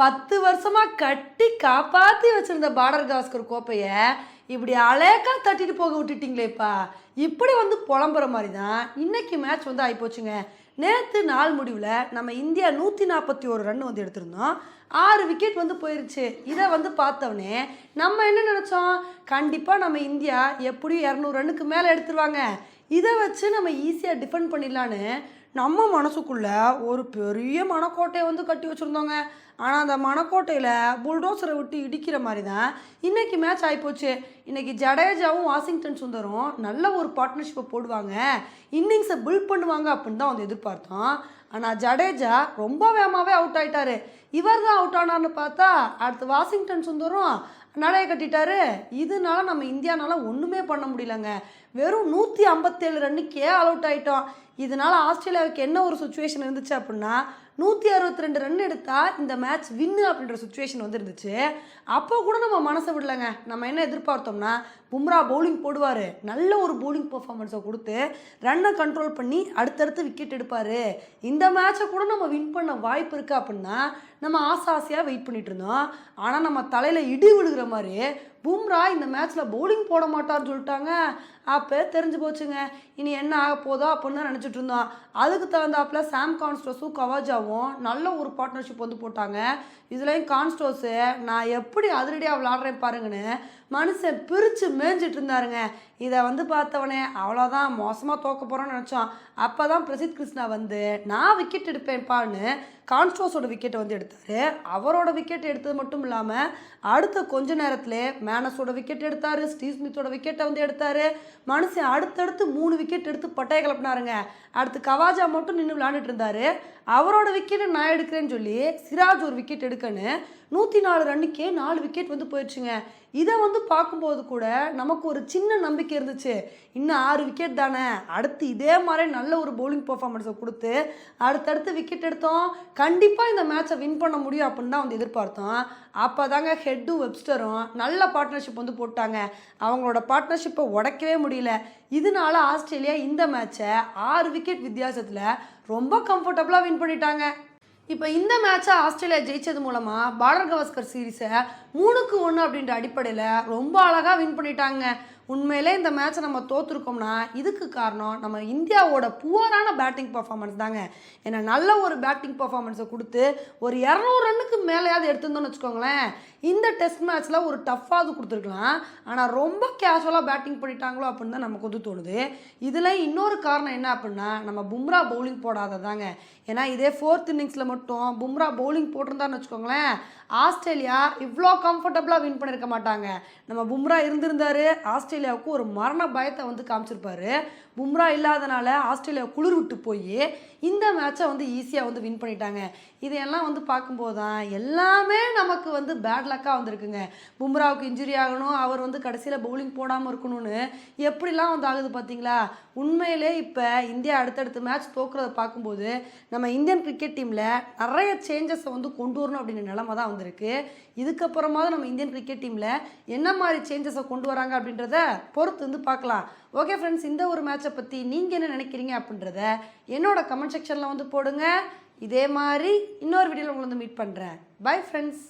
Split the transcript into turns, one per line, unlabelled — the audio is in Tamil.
10 வருஷமா கட்டி காப்பாத்தி வச்சிருந்த பார்டர் கவாஸ்கர் கோப்பைய இப்படி அலேக்கா தட்டிட்டு போக விட்டுட்டீங்களேப்பா. இப்படி வந்து புலம்புற மாதிரி தான் இன்னைக்கு மேட்ச் வந்து ஆகிப்போச்சுங்க. நேற்று நாள் முடிவில் நம்ம இந்தியா 141 ரன் வந்து எடுத்திருந்தோம். 6 விக்கெட் வந்து போயிருச்சு. இதை வந்து பார்த்தவொடனே நம்ம என்ன நினச்சோம், கண்டிப்பாக நம்ம இந்தியா எப்படியும் 200 ரன்னுக்கு மேலே எடுத்துருவாங்க, இதை வச்சு நம்ம ஈஸியாக டிஃபெண்ட் பண்ணிடலான்னு நம்ம மனசுக்குள்ள ஒரு பெரிய மனக்கோட்டையை வந்து கட்டி வச்சுருந்தோங்க. ஆனால் அந்த மனக்கோட்டையில் புல்டோசரை விட்டு இடிக்கிற மாதிரி தான் இன்றைக்கி மேட்ச் ஆகிப்போச்சு. இன்றைக்கி ஜடேஜாவும் வாஷிங்டன் சுந்தரும் நல்ல ஒரு பார்ட்னர்ஷிப்பை போடுவாங்க, இன்னிங்ஸை பில்ட் பண்ணுவாங்க அப்படின்னு தான் வந்து எதிர்பார்த்தோம். ஆனால் ஜடேஜா ரொம்ப வேகமாகவே அவுட் ஆகிட்டாரு. இவர் தான் அவுட் ஆனார்னு பார்த்தா அடுத்து வாஷிங்டன் சுந்தரும் நடைய கட்டிட்டாரு. இதனால நம்ம இந்தியானால ஒன்றுமே பண்ண முடியலங்க. வெறும் 157 ரன்னுக்கே ஆல் அவுட் ஆகிட்டோம். இதனால் ஆஸ்திரேலியாவுக்கு என்ன ஒரு சுச்சுவேஷன் இருந்துச்சு அப்படின்னா, 162 ரன் எடுத்தால் இந்த மேட்ச் வின்னு அப்படின்ற சுச்சுவேஷன் வந்து இருந்துச்சு. அப்போ கூட நம்ம மனசை விடலைங்க. நம்ம என்ன எதிர்பார்த்தோம்னா, பும்ரா பவுலிங் போடுவார், நல்ல ஒரு பவுலிங் பர்ஃபார்மன்ஸை கொடுத்து ரன்னை கண்ட்ரோல் பண்ணி அடுத்தடுத்து விக்கெட் எடுப்பார், இந்த மேட்சை கூட நம்ம வின் பண்ண வாய்ப்பு இருக்குது அப்படின்னா நம்ம ஆசையாக வெயிட் பண்ணிட்டு இருந்தோம். ஆனால் நம்ம தலையில் இடி விழுகிற மாதிரி பும்ரா இந்த மேட்ச்சில் பவுலிங் போட மாட்டார்னு சொல்லிட்டாங்க. அப்போ தெரிஞ்சு போச்சுங்க, இனி என்ன ஆக போதோ அப்படின்னு தான் நினச்சிட்டு இருந்தோம். அதுக்கு தகுந்தாப்பில் சாம் கான்ஸ்டோஸும் கவாஜாவும் நல்ல ஒரு பார்ட்னர்ஷிப் வந்து போட்டாங்க. இதுலேயும் கான்ஸ்டோஸு நான் எப்படி அதிரடியாக விளாட்றேன் பாருங்கன்னு மனுஷன் பிரித்து மேய்ஞ்சிட்டு இருந்தாருங்க. இதை வந்து பார்த்தவனே அவ்வளோதான், மோசமாக தோக்க போகிறோன்னு நினச்சோம். அப்போ தான் பிரசித் கிருஷ்ணா வந்து நான் விக்கெட் எடுப்பேன்ப்பான்னு கான்ஸ்டோஸோட விக்கெட்டை வந்து எடுத்தார். அவரோட விக்கெட் எடுத்தது மட்டும் இல்லாமல் அடுத்த கொஞ்ச நேரத்திலே மேனஸோட விக்கெட் எடுத்தார், ஸ்டீவ் ஸ்மித்தோட விக்கெட்டை வந்து எடுத்தார். மனுஷன் அடுத்தடுத்து 3 விக்கெட் எடுத்து பட்டையை கிளப்பினாருங்க. அடுத்து கவாஜா மட்டும் நின்று விளையாண்டுட்டு இருந்தார். அவரோட விக்கெட்டை நான் எடுக்கிறேன்னு சொல்லி சிராஜ் ஒரு விக்கெட் எடுக்கன்னு 104 ரன்னுக்கே 4 விக்கெட் வந்து போயிடுச்சுங்க. இதை வந்து பார்க்கும்போது கூட நமக்கு ஒரு சின்ன நம்பிக்கை இருந்துச்சு, இன்னும் 6 விக்கெட் தானே, அடுத்து இதே மாதிரி நல்ல ஒரு பவுலிங் பர்ஃபார்மன்ஸை கொடுத்து அடுத்தடுத்து விக்கெட் எடுத்தோம், கண்டிப்பாக இந்த மேட்சை வின் பண்ண முடியும் அப்படின்னு தான் வந்து எதிர்பார்த்தோம். அப்போ தாங்க ஹெட்டும் வெப்ஸ்டரும் நல்ல பார்ட்னர்ஷிப் வந்து போட்டாங்க. அவங்களோட பார்ட்னர்ஷிப்பை உடைக்கவே முடியல. இதனால ஆஸ்திரேலியா இந்த மேட்சை 6 விக்கெட் வித்தியாசத்தில் ரொம்ப கம்ஃபர்டபுளாக வின் பண்ணிட்டாங்க. இப்போ இந்த மேட்சை ஆஸ்திரேலியா ஜெயிச்சது மூலமாக பார்டர் கவாஸ்கர் சீரீஸை 3-1 அப்படின்ற அடிப்படையில் ரொம்ப அழகாக வின் பண்ணிட்டாங்க. உண்மையிலே இந்த மேட்சை நம்ம தோற்றுருக்கோம்னா இதுக்கு காரணம் நம்ம இந்தியாவோட புவரான பேட்டிங் பர்ஃபார்மன்ஸ் தாங்க. ஏன்னா நல்ல ஒரு பேட்டிங் பர்ஃபார்மன்ஸை கொடுத்து ஒரு 200 ரன்னுக்கு மேலேயாவது எடுத்திருந்தோம்னு வச்சுக்கோங்களேன், இந்த டெஸ்ட் மேட்ச்சில் ஒரு டஃப்பாவது கொடுத்துருக்கலாம். ஆனால் ரொம்ப கேஷுவலாக பேட்டிங் பண்ணிட்டாங்களோ அப்படின்னு தான் நமக்கு வந்து தோணுது. இதில் இன்னொரு காரணம் என்ன அப்படின்னா, நம்ம பும்ரா பவுலிங் போடாததாங்க. ஏன்னா இதே 4th இன்னிங்ஸில் மட்டும் பும்ரா பவுலிங் போட்டிருந்தான்னு வச்சுக்கோங்களேன், ஆஸ்திரேலியா இவ்வளோ கம்ஃபர்டபுளாக வின் பண்ணியிருக்க மாட்டாங்க. நம்ம பும்ரா இருந்திருந்தார், ஆஸ்திரேலியாவுக்கு ஒரு மரண பயத்தை வந்து காமிச்சிருப்பாரு. பும்ரா இல்லாதனால ஆஸ்திரேலியா குளிர் விட்டு போய் இந்த மேட்சை வந்து ஈஸியாக வந்து வின் பண்ணிட்டாங்க. இதையெல்லாம் வந்து பார்க்கும்போது தான் எல்லாமே நமக்கு வந்து பேட் லக்காக வந்துருக்குங்க. பும்ராவுக்கு இன்ஜுரி ஆகணும், அவர் வந்து கடைசியில் பவுலிங் போடாமல் இருக்கணும்னு எப்படிலாம் வந்து ஆகுது பார்த்தீங்களா. உண்மையிலே இப்போ இந்தியா அடுத்தடுத்த மேட்ச் தோக்குறதை பார்க்கும்போது நம்ம இந்தியன் கிரிக்கெட் டீமில் நிறைய சேஞ்சஸை வந்து கொண்டு வரணும் அப்படின்ற நிலைமை தான் வந்திருக்கு. இதுக்கப்புறமாவது நம்ம இந்தியன் கிரிக்கெட் டீமில் என்ன மாதிரி சேஞ்சஸை கொண்டு வராங்க அப்படின்றத பொறுத்து வந்து பார்க்கலாம். ஓகே ஃப்ரெண்ட்ஸ், இந்த ஒரு மேட்சை பற்றி நீங்கள் என்ன நினைக்கிறீங்க அப்படின்றத என்னோட கமெண்ட் செக்ஷனில் வந்து போடுங்க. இதே மாதிரி இன்னொரு வீடியோவில் உங்களை வந்து மீட் பண்ணுறேன். Bye friends.